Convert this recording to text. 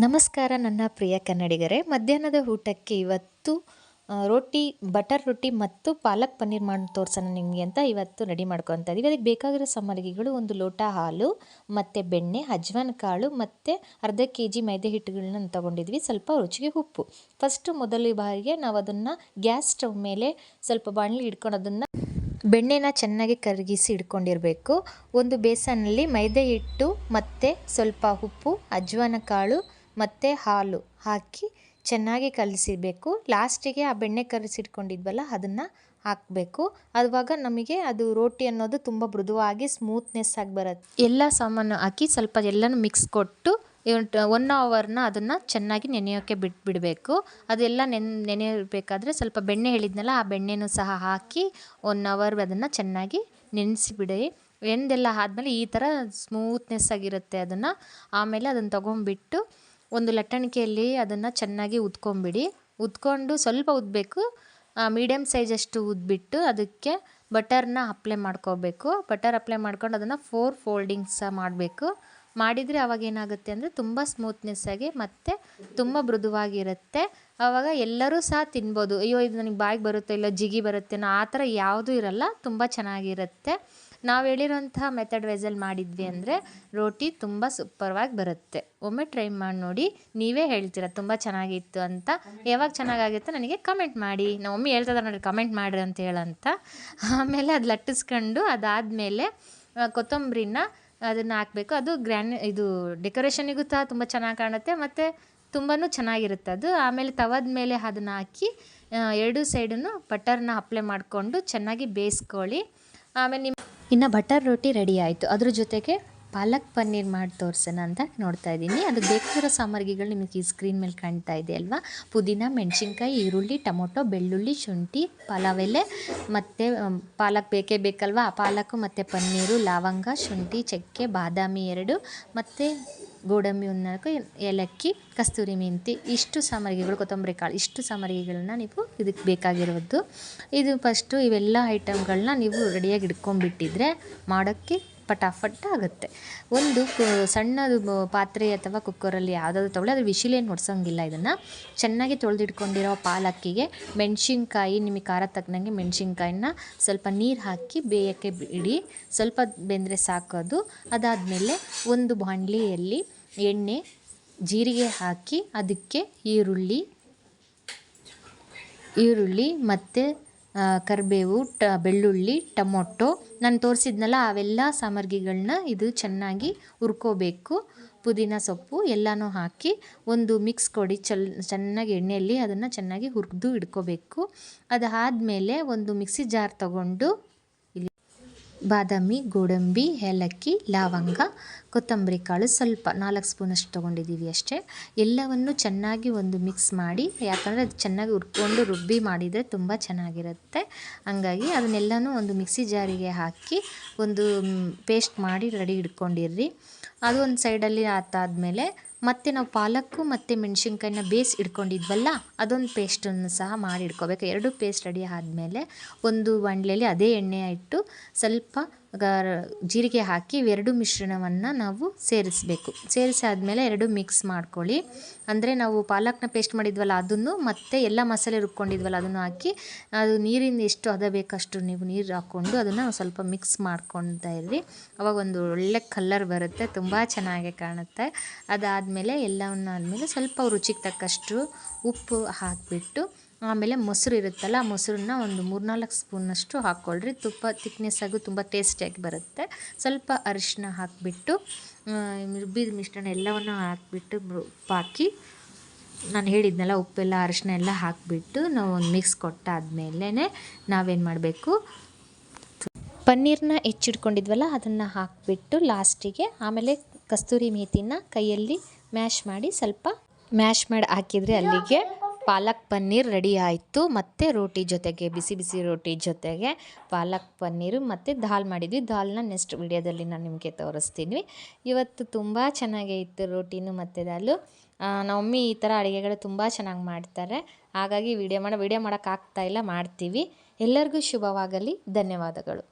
ನಮಸ್ಕಾರ ನನ್ನ ಪ್ರಿಯ ಕನ್ನಡಿಗರೇ. ಮಧ್ಯಾಹ್ನದ ಊಟಕ್ಕೆ ಇವತ್ತು ಬಟರ್ ರೋಟಿ ಮತ್ತು ಪಾಲಕ್ ಪನ್ನೀರ್ ಮಾಡಿ ತೋರಿಸೋಣ ನಿಮಗೆ ಅಂತ ಇವತ್ತು ರೆಡಿ ಮಾಡ್ಕೊತಾ ಇದ್ದೀವಿ. ಅದಕ್ಕೆ ಬೇಕಾಗಿರೋ ಸಾಮಗ್ರಿಗಳು 1 ಲೋಟ ಹಾಲು ಮತ್ತು ಬೆಣ್ಣೆ, ಅಜ್ವಾನ ಕಾಳು ಮತ್ತು ಅರ್ಧ kg ಮೈದೆ ಹಿಟ್ಟುಗಳನ್ನ ತೊಗೊಂಡಿದ್ವಿ. ಸ್ವಲ್ಪ ರುಚಿಗೆ ಉಪ್ಪು. ಫಸ್ಟು ಮೊದಲ ಬಾರಿಗೆ ನಾವು ಅದನ್ನು ಗ್ಯಾಸ್ ಸ್ಟವ್ ಮೇಲೆ ಸ್ವಲ್ಪ ಬಾಣಲಿ ಇಟ್ಕೊಂಡು ಅದನ್ನು ಬೆಣ್ಣೆನ ಚೆನ್ನಾಗಿ ಕರಗಿಸಿ ಇಟ್ಕೊಂಡಿರಬೇಕು. ಒಂದು ಬೇಸನ್ನಲ್ಲಿ ಮೈದೆ ಹಿಟ್ಟು ಮತ್ತು ಸ್ವಲ್ಪ ಉಪ್ಪು, ಅಜ್ವಾನ ಕಾಳು ಮತ್ತು ಹಾಲು ಹಾಕಿ ಚೆನ್ನಾಗಿ ಕಲಿಸಿಬೇಕು. ಲಾಸ್ಟಿಗೆ ಆ ಬೆಣ್ಣೆ ಕರೆಸಿಟ್ಕೊಂಡಿದ್ವಲ್ಲ ಅದನ್ನು ಹಾಕಬೇಕು. ಆವಾಗ ನಮಗೆ ಅದು ರೋಟಿ ಅನ್ನೋದು ತುಂಬ ಮೃದುವಾಗಿ ಸ್ಮೂತ್ನೆಸ್ ಆಗಿ ಬರುತ್ತೆ. ಎಲ್ಲ ಸಾಮಾನು ಹಾಕಿ ಸ್ವಲ್ಪ ಎಲ್ಲನೂ ಮಿಕ್ಸ್ ಕೊಟ್ಟು 1 ಅವರ್ನ ಅದನ್ನು ಚೆನ್ನಾಗಿ ನೆನೆಯೋಕ್ಕೆ ಬಿಡಬೇಕು. ಅದೆಲ್ಲ ನೆನೆಯಬೇಕಾದ್ರೆ ಸ್ವಲ್ಪ ಬೆಣ್ಣೆ ಹೇಳಿದ್ನಲ್ಲ, ಆ ಬೆಣ್ಣೆನೂ ಸಹ ಹಾಕಿ 1 ಅವರ್ ಅದನ್ನು ಚೆನ್ನಾಗಿ ನೆನೆಸಿಬಿಡಿ. ಎಂದೆಲ್ಲ ಆದಮೇಲೆ ಈ ಥರ ಸ್ಮೂತ್ನೆಸ್ ಆಗಿರುತ್ತೆ. ಆಮೇಲೆ ಅದನ್ನು ತೊಗೊಂಡ್ಬಿಟ್ಟು ಒಂದು ಲಟ್ಟಣಿಕೆಯಲ್ಲಿ ಅದನ್ನು ಚೆನ್ನಾಗಿ ಉದ್ಕೊಂಬಿಡಿ. ಉದ್ಕೊಂಡು ಸ್ವಲ್ಪ ಉದ್ದಬೇಕು, ಮೀಡಿಯಮ್ ಸೈಜಷ್ಟು ಉದ್ಬಿಟ್ಟು ಅದಕ್ಕೆ ಬಟರ್ನ ಅಪ್ಲೈ ಮಾಡ್ಕೋಬೇಕು. ಬಟರ್ ಅಪ್ಲೈ ಮಾಡ್ಕೊಂಡು ಅದನ್ನು 4 ಫೋಲ್ಡಿಂಗ್ಸ್ ಮಾಡಬೇಕು. ಮಾಡಿದರೆ ಆವಾಗ ಏನಾಗುತ್ತೆ ಅಂದರೆ ತುಂಬ ಸ್ಮೂತ್ನೆಸ್ ಆಗಿ ಮತ್ತು ತುಂಬ ಮೃದುವಾಗಿರುತ್ತೆ. ಆವಾಗ ಎಲ್ಲರೂ ಸಹ ತಿನ್ಬೋದು. ಅಯ್ಯೋ ಇದು ನನಗೆ ಬಾಯಿಗೆ ಬರುತ್ತೆ, ಇಲ್ಲ ಜಿಗಿ ಬರುತ್ತೆ ಆ ಥರ ಯಾವುದೂ ಇರಲ್ಲ. ತುಂಬ ಚೆನ್ನಾಗಿರುತ್ತೆ. ನಾವು ಹೇಳಿರೋಂಥ ಮೆಥಡ್ ವೈಸಲ್ಲಿ ಮಾಡಿದ್ವಿ ಅಂದರೆ ರೋಟಿ ತುಂಬ ಸೂಪರ್ವಾಗಿ ಬರುತ್ತೆ. ಒಮ್ಮೆ ಟ್ರೈ ಮಾಡಿ ನೋಡಿ, ನೀವೇ ಹೇಳ್ತೀರಾ ತುಂಬ ಚೆನ್ನಾಗಿತ್ತು ಅಂತ. ಯಾವಾಗ ಚೆನ್ನಾಗಾಗುತ್ತೆ ನನಗೆ ಕಮೆಂಟ್ ಮಾಡಿ. ನಾವು ಒಮ್ಮೆ ಹೇಳ್ತಿದ್ದಾರೆ ನೋಡಿ, ಕಮೆಂಟ್ ಮಾಡಿರಿ ಅಂತ ಹೇಳಂತ. ಆಮೇಲೆ ಅದು ಲಟ್ಟಿಸ್ಕೊಂಡು ಅದಾದಮೇಲೆ ಕೊತ್ತಂಬರಿನ ಅದನ್ನು ಹಾಕಬೇಕು. ಅದು ಇದು ಡೆಕೋರೇಷನಿಗೂ ಸಹ ತುಂಬ ಚೆನ್ನಾಗಿ ಕಾಣುತ್ತೆ ಮತ್ತು ತುಂಬಾ ಚೆನ್ನಾಗಿರುತ್ತೆ ಅದು. ಆಮೇಲೆ ತವದ ಮೇಲೆ ಅದನ್ನು ಹಾಕಿ 2 ಸೈಡನ್ನು ಬಟರ್ನ ಅಪ್ಲೈ ಮಾಡಿಕೊಂಡು ಚೆನ್ನಾಗಿ ಬೇಯಿಸ್ಕೊಳ್ಳಿ. ಆಮೇಲೆ ಇನ್ನು ಬಟರ್ ರೋಟಿ ರೆಡಿ ಆಯಿತು. ಅದ್ರ ಜೊತೆಗೆ ಪಾಲಕ್ ಪನ್ನೀರ್ ಮಾಡಿ ತೋರಿಸೋಣ ಅಂತ ನೋಡ್ತಾ ಇದ್ದೀನಿ. ಅದಕ್ಕೆ ಬೇಕಾಗಿರೋ ಸಾಮಗ್ರಿಗಳು ನಿಮಗೆ ಈ ಸ್ಕ್ರೀನ್ ಮೇಲೆ ಕಾಣ್ತಾ ಇದೆ ಅಲ್ವಾ. ಪುದೀನ, ಮೆಣಸಿನ್ಕಾಯಿ, ಈರುಳ್ಳಿ, ಟೊಮೊಟೊ, ಬೆಳ್ಳುಳ್ಳಿ, ಶುಂಠಿ, ಪಲಾವ್ ಎಲೆ ಮತ್ತು ಪಾಲಕ್ ಬೇಕೇ ಬೇಕಲ್ವಾ. ಪಾಲಕು ಮತ್ತು ಪನ್ನೀರು, ಲವಂಗ, ಶುಂಠಿ, ಚಕ್ಕೆ, ಬಾದಾಮಿ 2 ಮತ್ತು ಗೋಡಂಬಿ 4, ಏಲಕ್ಕಿ, ಕಸ್ತೂರಿ ಮೆಂತಿ, ಇಷ್ಟು ಸಾಮಗ್ರಿಗಳು, ಕೊತ್ತಂಬರಿ ಕಾಳು, ಇಷ್ಟು ಸಾಮಗ್ರಿಗಳನ್ನ ನೀವು ಇದಕ್ಕೆ ಬೇಕಾಗಿರೋದು. ಇದು ಫಸ್ಟು ಇವೆಲ್ಲ ಐಟಮ್ಗಳನ್ನ ನೀವು ರೆಡಿಯಾಗಿ ಇಟ್ಕೊಂಡ್ಬಿಟ್ಟಿದ್ರೆ ಮಾಡೋಕ್ಕೆ ಪಟಾಫಟ್ ಆಗುತ್ತೆ. ಒಂದು ಸಣ್ಣದು ಪಾತ್ರೆ ಅಥವಾ ಕುಕ್ಕರಲ್ಲಿ ಯಾವುದಾದ್ರು ತೊಗೊಳ್ಳಿ. ಅದು ವಿಶಿಲೇನು ಹೊಡ್ಸೋಂಗಿಲ್ಲ. ಇದನ್ನು ಚೆನ್ನಾಗಿ ತೊಳೆದಿಟ್ಕೊಂಡಿರೋ ಪಾಲಕ್ಕಿಗೆ ಮೆಣಸಿನ್ಕಾಯಿ, ನಿಮಗೆ ಖಾರ ತಕ್ಕನಂಗೆ ಮೆಣಸಿನ್ಕಾಯಿನ ಸ್ವಲ್ಪ ನೀರು ಹಾಕಿ ಬೇಯೋಕ್ಕೆ ಬಿಡಿ. ಸ್ವಲ್ಪ ಬೆಂದರೆ ಸಾಕೋದು. ಅದಾದಮೇಲೆ ಒಂದು ಬಾಣಲಿಯಲ್ಲಿ ಎಣ್ಣೆ, ಜೀರಿಗೆ ಹಾಕಿ ಅದಕ್ಕೆ ಈರುಳ್ಳಿ ಮತ್ತು ಕರಿಬೇವು, ಬೆಳ್ಳುಳ್ಳಿ, ಟೊಮೊಟೊ ನಾನು ತೋರಿಸಿದ್ನಲ್ಲ ಅವೆಲ್ಲ ಸಾಮಗ್ರಿಗಳನ್ನ ಇದು ಚೆನ್ನಾಗಿ ಹುರ್ಕೋಬೇಕು. ಪುದೀನ ಸೊಪ್ಪು ಎಲ್ಲನೂ ಹಾಕಿ ಒಂದು ಮಿಕ್ಸ್ ಕೊಡಿ. ಚೆನ್ನಾಗಿ ಎಣ್ಣೆಯಲ್ಲಿ ಅದನ್ನು ಚೆನ್ನಾಗಿ ಹುರಿದು ಇಟ್ಕೋಬೇಕು. ಅದಾದಮೇಲೆ ಒಂದು ಮಿಕ್ಸಿ ಜಾರ್ ತಗೊಂಡು ಬಾದಾಮಿ, ಗೋಡಂಬಿ, ಏಲಕ್ಕಿ, ಲವಂಗ, ಕೊತ್ತಂಬರಿ ಕಾಳು ಸ್ವಲ್ಪ 4 ಸ್ಪೂನಷ್ಟು ತೊಗೊಂಡಿದ್ದೀವಿ ಅಷ್ಟೇ. ಎಲ್ಲವನ್ನು ಚೆನ್ನಾಗಿ ಒಂದು ಮಿಕ್ಸ್ ಮಾಡಿ, ಯಾಕಂದರೆ ಅದು ಚೆನ್ನಾಗಿ ಹುರ್ಕೊಂಡು ರುಬ್ಬಿ ಮಾಡಿದರೆ ತುಂಬ ಚೆನ್ನಾಗಿರುತ್ತೆ. ಹಂಗಾಗಿ ಅದನ್ನೆಲ್ಲನೂ ಒಂದು ಮಿಕ್ಸಿ ಜಾರಿಗೆ ಹಾಕಿ ಒಂದು ಪೇಸ್ಟ್ ಮಾಡಿ ರೆಡಿ ಇಟ್ಕೊಂಡಿರ್ರಿ. ಅದು ಒಂದು ಸೈಡಲ್ಲಿ ಆತಾದಮೇಲೆ ಮತ್ತು ನಾವು ಪಾಲಕ್ಕು ಮತ್ತು ಮೆಣಸಿನ್ಕಾಯಿನ ಬೇಯಿಸಿ ಇಟ್ಕೊಂಡಿದ್ವಲ್ಲ, ಅದೊಂದು ಪೇಸ್ಟನ್ನು ಸಹ ಮಾಡಿ ಇಟ್ಕೋಬೇಕು. 2 ಪೇಸ್ಟ್ ರೆಡಿ ಆದಮೇಲೆ ಒಂದು ಬಾಣಲೆಯಲ್ಲಿ ಅದೇ ಎಣ್ಣೆ ಇಟ್ಟು ಸ್ವಲ್ಪ ಜೀರಿಗೆ ಹಾಕಿ ಇವೆರಡು ಮಿಶ್ರಣವನ್ನು ನಾವು ಸೇರಿಸಬೇಕು. ಸೇರಿಸಿ ಆದಮೇಲೆ 2 ಮಿಕ್ಸ್ ಮಾಡ್ಕೊಳ್ಳಿ. ಅಂದರೆ ನಾವು ಪಾಲಕ್ನ ಪೇಸ್ಟ್ ಮಾಡಿದ್ವಲ್ಲ ಅದನ್ನು ಮತ್ತು ಎಲ್ಲ ಮಸಾಲೆ ರುಬ್ಕೊಂಡಿದ್ವಲ್ಲ ಅದನ್ನು ಹಾಕಿ, ಅದು ನೀರಿಂದ ಎಷ್ಟು ಹದ ಬೇಕಷ್ಟು ನೀವು ನೀರು ಹಾಕ್ಕೊಂಡು ಅದನ್ನು ಸ್ವಲ್ಪ ಮಿಕ್ಸ್ ಮಾಡ್ಕೊತಾ ಇರ್ರಿ. ಅವಾಗ ಒಂದು ಒಳ್ಳೆ ಕಲರ್ ಬರುತ್ತೆ, ತುಂಬ ಚೆನ್ನಾಗಿ ಕಾಣುತ್ತೆ. ಅದಾದಮೇಲೆ ಎಲ್ಲವನ್ನಾದಮೇಲೆ ಸ್ವಲ್ಪ ರುಚಿಗೆ ತಕ್ಕಷ್ಟು ಉಪ್ಪು ಹಾಕಿಬಿಟ್ಟು, ಆಮೇಲೆ ಮೊಸರು ಇರುತ್ತಲ್ಲ, ಆ ಮೊಸರನ್ನ ಒಂದು 3-4 ಸ್ಪೂನಷ್ಟು ಹಾಕ್ಕೊಳ್ರಿ. ತುಪ್ಪ ತಿಕ್ನೆಸ್ ಆಗಿ ತುಂಬ ಟೇಸ್ಟಿಯಾಗಿ ಬರುತ್ತೆ. ಸ್ವಲ್ಪ ಅರಿಶಿನ ಹಾಕಿಬಿಟ್ಟು ರುಬ್ಬಿದ ಮಿಶ್ರಣ ಎಲ್ಲವನ್ನು ಹಾಕಿಬಿಟ್ಟು ಉಪ್ಪು ಹಾಕಿ, ನಾನು ಹೇಳಿದ್ನಲ್ಲ ಉಪ್ಪೆಲ್ಲ ಅರಿಶಿನ ಎಲ್ಲ ಹಾಕಿಬಿಟ್ಟು ನಾವು ಒಂದು ಮಿಕ್ಸ್ ಕೊಟ್ಟಾದಮೇಲೆ ನಾವೇನು ಮಾಡಬೇಕು, ಪನ್ನೀರನ್ನ ಹೆಚ್ಚಿಟ್ಕೊಂಡಿದ್ವಲ್ಲ ಅದನ್ನು ಹಾಕಿಬಿಟ್ಟು ಲಾಸ್ಟಿಗೆ ಆಮೇಲೆ ಕಸ್ತೂರಿ ಮೇಥಿನ ಕೈಯಲ್ಲಿ ಮ್ಯಾಶ್ ಮಾಡಿ ಹಾಕಿದರೆ ಅಲ್ಲಿಗೆ ಪಾಲಕ್ ಪನ್ನೀರ್ ರೆಡಿ ಆಯಿತು. ಮತ್ತು ರೋಟಿ ಜೊತೆಗೆ, ಬಿಸಿ ಬಿಸಿ ರೋಟಿ ಜೊತೆಗೆ ಪಾಲಕ್ ಪನ್ನೀರು ಮತ್ತು ದಾಲ್ ಮಾಡಿದ್ವಿ. ದಾಲ್ನ ನೆಕ್ಸ್ಟ್ ವಿಡಿಯೋದಲ್ಲಿ ನಾನು ನಿಮಗೆ ತೋರಿಸ್ತೀನಿ. ಇವತ್ತು ತುಂಬ ಚೆನ್ನಾಗೇ ಇತ್ತು ರೋಟಿನೂ ಮತ್ತು ದಾಲು. ನಮ್ಮ ಮಮ್ಮಿ ಈ ಥರ ಅಡುಗೆಗಳು ತುಂಬ ಚೆನ್ನಾಗಿ ಮಾಡ್ತಾರೆ. ಹಾಗಾಗಿ ವಿಡಿಯೋ ಮಾಡೋಕ್ಕಾಗ್ತಾಯಿಲ್ಲ, ಮಾಡ್ತೀವಿ. ಎಲ್ಲರಿಗೂ ಶುಭವಾಗಲಿ. ಧನ್ಯವಾದಗಳು.